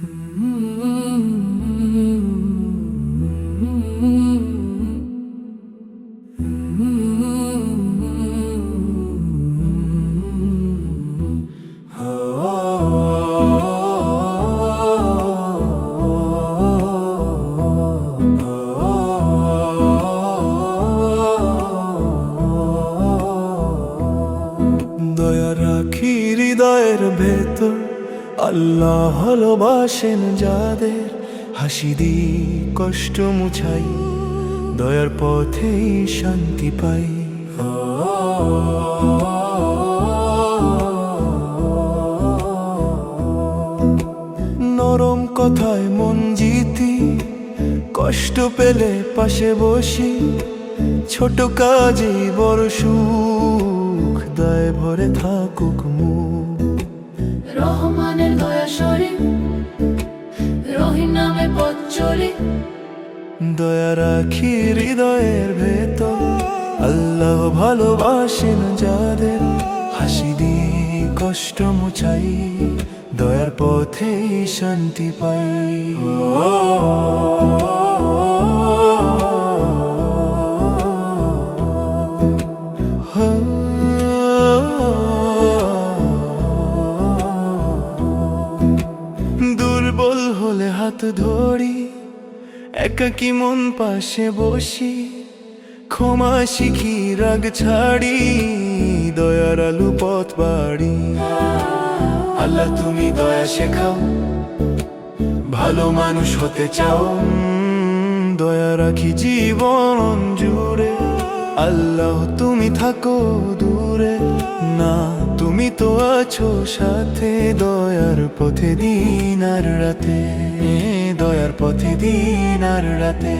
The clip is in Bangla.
দয়া রাখি হৃদয়ের ভেতর, আল্লাহ ভালোবাসেন যাদের। হাসি দি কষ্ট মুছাই, দয়ার পথেই শান্তি পাই। নরম কথায় মন জিতি, কষ্ট পেলে পাশে বসি। ছোট কাজে বড় সুখ, দায় ভরে থাকুক মুখ। রহমানের দয়া শরীফ, রহিম নামে পথ চলি। দয়া রাখি হৃদয়ের ভেতর, আল্লাহ ভালোবাসেন যাদের। হাসি দিয়ে কষ্ট মুছাই, দয়ার পথেই শান্তি পাই। দুর্বল হলে হাত ধরি, একাকী মন পাশে বসি। ক্ষমা শিখি রাগ ছাড়ি, দয়ার আলো পথ বাড়ি। আল্লাহ তুমি দয়া শেখাও, ভালো মানুষ হতে চাও। দয়া রাখি জীবন জুড়ে, আল্লাহ তুমি থাকো দূরে। না তুমি তো আছো সাথে, দয়ার পথে দিন আর রাতে। দয়ার পথে দিন আর রাতে।